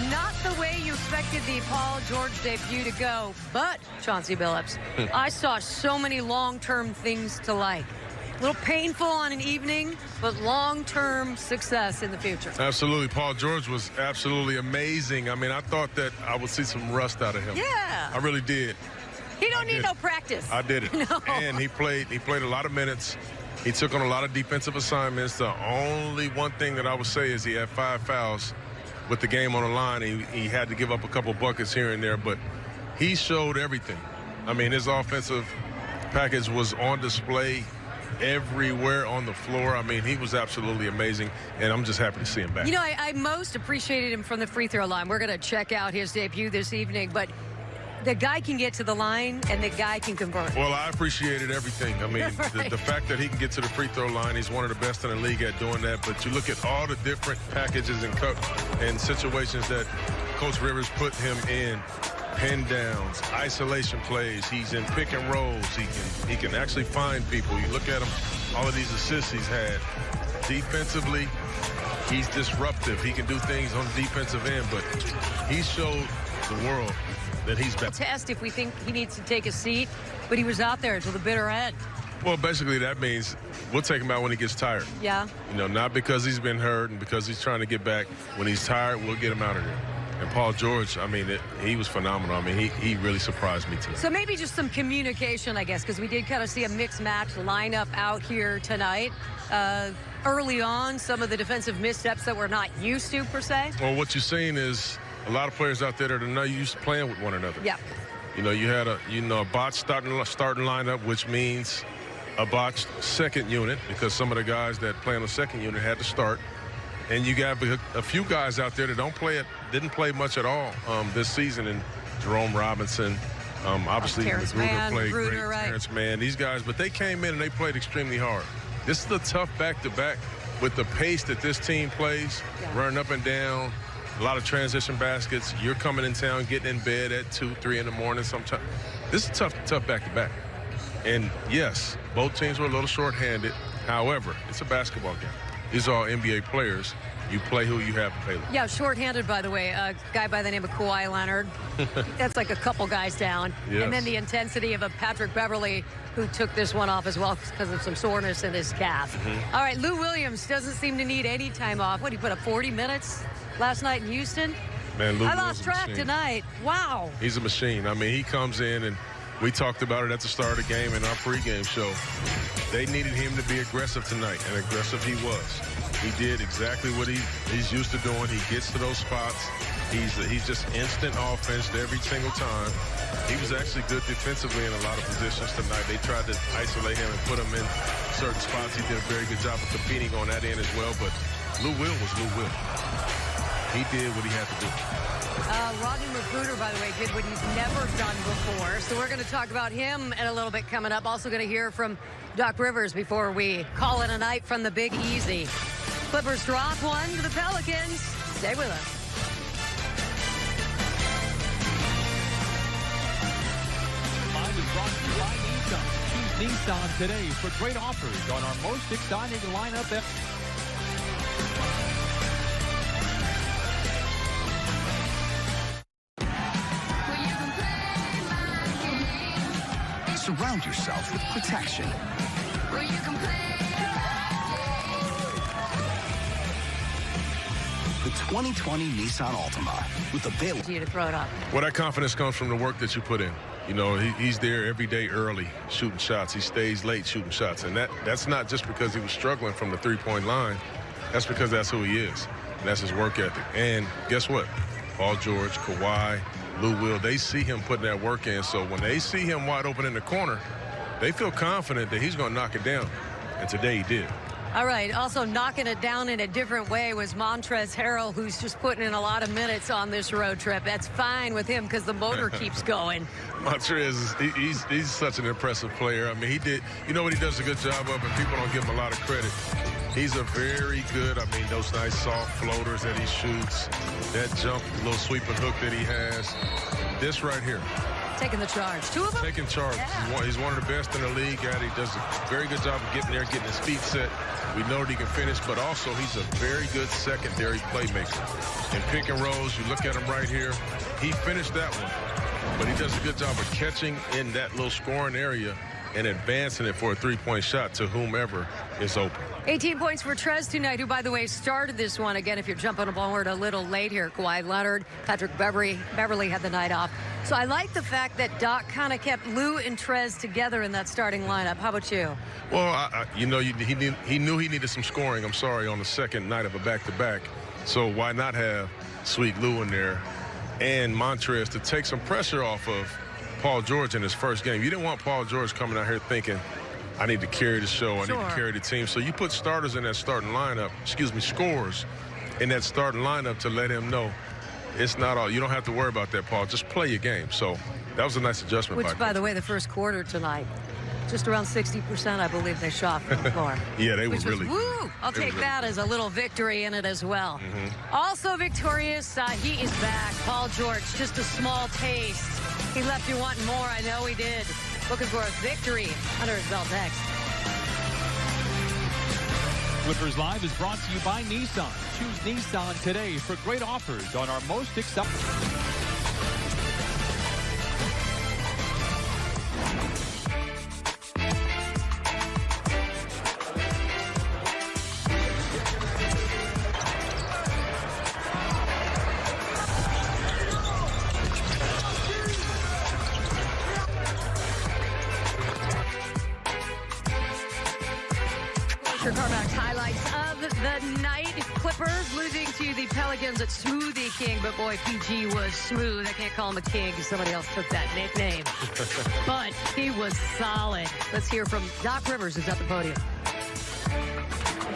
not the way you expected the Paul George debut to go, but, Chauncey Billups, I saw so many long-term things to like. A little painful on an evening, but long-term success in the future. Absolutely. Paul George was absolutely amazing. I mean, I thought that I would see some rust out of him. Yeah. I really did. He don't need no practice. I did it. No. And he played a lot of minutes. He took on a lot of defensive assignments. The only one thing that I would say is he had 5 fouls with the game on the line. He had to give up a couple buckets here and there, but he showed everything. I mean, his offensive package was on display everywhere on the floor. I mean, he was absolutely amazing, and I'm just happy to see him back. You know, I most appreciated him from the free throw line. We're going to check out his debut this evening, but the guy can get to the line, and the guy can convert. Well, I appreciated everything. I mean, Right. the fact that he can get to the free throw line, he's one of the best in the league at doing that. But you look at all the different packages and situations that Coach Rivers put him in. Pin downs, isolation plays. He's in pick and rolls. He can actually find people. You look at him, all of these assists he's had. Defensively, he's disruptive. He can do things on the defensive end, but he showed the world that he's back. Test if we think he needs to take a seat, but he was out there until the bitter end. Well, basically that means we'll take him out when he gets tired. Yeah. You know, not because he's been hurt and because he's trying to get back. When he's tired, we'll get him out of there. And Paul George, I mean, he was phenomenal. I mean, he really surprised me tonight. So maybe just some communication, I guess, because we did kind of see a mixed match lineup out here tonight. Early on, some of the defensive missteps that we're not used to, per se. Well, what you're seeing is a lot of players out there that are not used to playing with one another. Yeah. You know, you had a botched starting lineup, which means a botched second unit because some of the guys that play on the second unit had to start. And you got a few guys out there that didn't play much at all this season. And Jerome Robinson, obviously Magruder played great. Right. Terrence Mann, these guys, but they came in and they played extremely hard. This is a tough back-to-back with the pace that this team plays, running up and down, a lot of transition baskets. You're coming in town, getting in bed at 2, 3 in the morning sometimes. This is tough back-to-back. And yes, both teams were a little short-handed. However, it's a basketball game. These are all NBA players. You play who you have available. Yeah, shorthanded, by the way. A guy by the name of Kawhi Leonard. That's like a couple guys down. Yes. And then the intensity of a Patrick Beverly, who took this one off as well because of some soreness in his calf. All right, Lou Williams doesn't seem to need any time off. What, he put up 40 minutes last night in Houston? Man, Lou I lost track tonight. Wow. He's a machine. I mean, he comes in, and we talked about it at the start of the game in our pregame show. They needed him to be aggressive tonight, and aggressive he was. He did exactly what he's used to doing. He gets to those spots. He's just instant offense every single time. He was actually good defensively in a lot of positions tonight. They tried to isolate him and put him in certain spots. He did a very good job of competing on that end as well, but Lou Will was Lou Will. He did what he had to do. Rodney Magruder, by the way, did what he's never done before. So we're going to talk about him in a little bit coming up. Also going to hear from Doc Rivers before we call it a night from the Big Easy. Clippers drop one to the Pelicans. Stay with us. Live is brought to you by Nissan. Choose Nissan today for great offers on our most exciting lineup. Surround yourself with protection. The 2020 Nissan Altima with available. You to throw it up. Well, that confidence comes from the work that you put in. You know, he's there every day early shooting shots. He stays late shooting shots. And that's not just because he was struggling from the three-point line. That's because that's who he is. And that's his work ethic. And guess what? Paul George, Kawhi, Lou Will, they see him putting that work in. So when they see him wide open in the corner, they feel confident that he's going to knock it down. And today he did. All right, also knocking it down in a different way was Montrezl Harrell, who's just putting in a lot of minutes on this road trip. That's fine with him because the motor keeps going. Montrezl, he's such an impressive player. I mean, he did, you know what he does a good job of, and people don't give him a lot of credit. He's a very good, I mean, those nice soft floaters that he shoots, that jump, little sweep and hook that he has. This right here, taking the charge. Two of them? Taking charge. Yeah. He's one of the best in the league at it. He does a very good job of getting there, getting his feet set. We know that he can finish, but also he's a very good secondary playmaker. In pick and rolls, you look at him right here. He finished that one, but he does a good job of catching in that little scoring area and advancing it for a three-point shot to whomever is open. 18 points for Trez tonight, who, by the way, started this one. Again, if you're jumping aboard a little late here, Kawhi Leonard, Patrick Beverly had the night off. So I like the fact that Doc kind of kept Lou and Trez together in that starting lineup. How about you? Well, he knew he needed some scoring, I'm sorry, on the second night of a back-to-back. So why not have Sweet Lou in there and Montrez to take some pressure off of Paul George in his first game. You didn't want Paul George coming out here thinking, I need to carry the show, I need to carry the team. So you put starters in that starting lineup, scores in that starting lineup to let him know it's not all. You don't have to worry about that, Paul. Just play your game. So that was a nice adjustment. Which, by the way, the first quarter tonight, just around 60%, I believe, they shot from the floor. Yeah, they were really good. Woo! I'll take that as a little victory in it as well. Also victorious, he is back. Paul George, just a small taste. He left you wanting more. I know he did. Looking for a victory under his belt next. Clippers Live is brought to you by Nissan. Choose Nissan today for great offers on our most exciting. Carmack's highlights of the night. Clippers losing to the Pelicans at Smoothie King, but boy, PG was smooth. I can't call him a king because somebody else took that nickname. But he was solid. Let's hear from Doc Rivers, who's at the podium.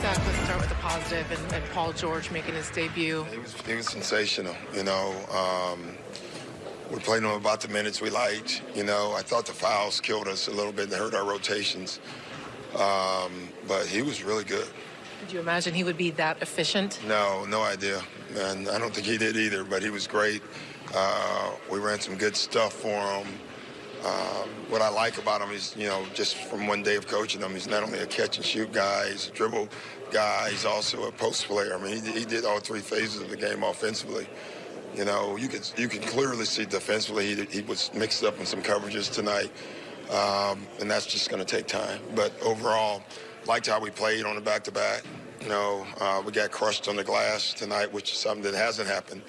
Doc, let's start with the positive and Paul George making his debut. He was sensational, we played him about the minutes we liked. I thought the fouls killed us a little bit. They hurt our rotations. But he was really good. Did you imagine he would be that efficient? No idea. And I don't think he did either, but he was great. We ran some good stuff for him. What I like about him is, just from one day of coaching him, he's not only a catch-and-shoot guy, he's a dribble guy, he's also a post player. I mean, he did all three phases of the game offensively. You can clearly see defensively he was mixed up in some coverages tonight. And that's just going to take time. But overall, liked how we played on the back-to-back. We got crushed on the glass tonight, which is something that hasn't happened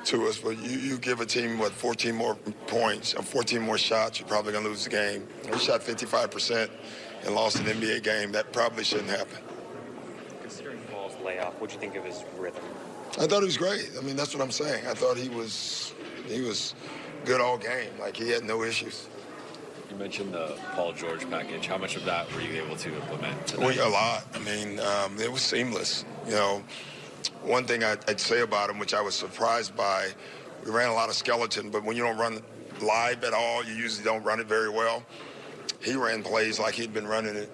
to us. But you give a team, 14 more points, 14 more shots, you're probably going to lose the game. We shot 55% and lost an NBA game. That probably shouldn't happen. Considering Paul's layoff, what do you think of his rhythm? I thought he was great. I mean, that's what I'm saying. I thought he was good all game. Like, he had no issues. You mentioned the Paul George package. How much of that were you able to implement tonight? A lot. I mean, it was seamless. One thing I'd say about him, which I was surprised by, we ran a lot of skeleton, but when you don't run live at all, you usually don't run it very well. He ran plays like he'd been running it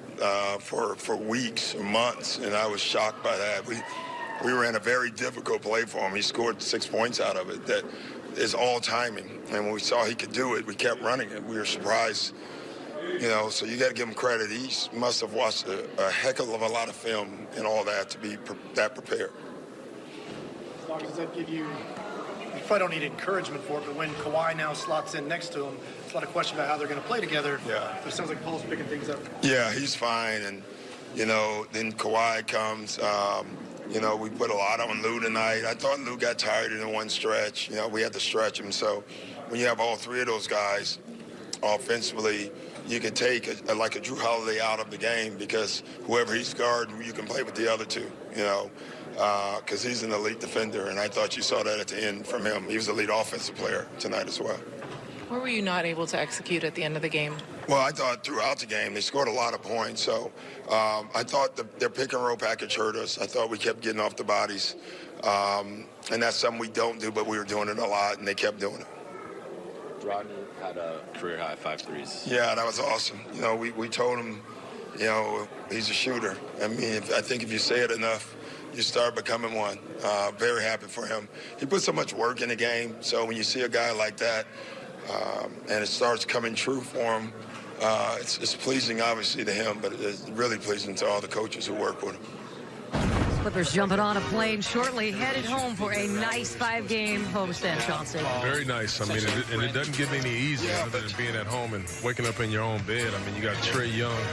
for weeks or months, and I was shocked by that. We ran a very difficult play for him. He scored 6 points out of it. That is all timing. And when we saw he could do it, we kept running it. We were surprised, so you got to give him credit. He must have watched a heck of a lot of film and all that to be that prepared. Does that give you probably don't need encouragement for it, but when Kawhi now slots in next to him, it's a lot of question about how they're going to play together. Yeah. It sounds like Paul's picking things up. Yeah, he's fine. And, then Kawhi comes. We put a lot on Lou tonight. I thought Lou got tired in one stretch. We had to stretch him. So when you have all three of those guys offensively, you can take a Drew Holiday out of the game because whoever he's guarding, you can play with the other two, because he's an elite defender. And I thought you saw that at the end from him. He was an elite offensive player tonight as well. Where were you not able to execute at the end of the game? Well, I thought throughout the game they scored a lot of points. So I thought their pick-and-roll package hurt us. I thought we kept getting off the bodies. And that's something we don't do, but we were doing it a lot, and they kept doing it. Rodney had a career-high 5 threes. Yeah, that was awesome. We told him, he's a shooter. I mean, I think if you say it enough, you start becoming one. Very happy for him. He put so much work in the game, so when you see a guy like that, and it starts coming true for him. It's pleasing, obviously, to him, but it's really pleasing to all the coaches who work with him. Clippers jumping on a plane shortly, headed home for a nice 5-game homestand, Chauncey. Very nice. I mean, it doesn't get any easier other than being at home and waking up in your own bed. I mean, you got Trae Young,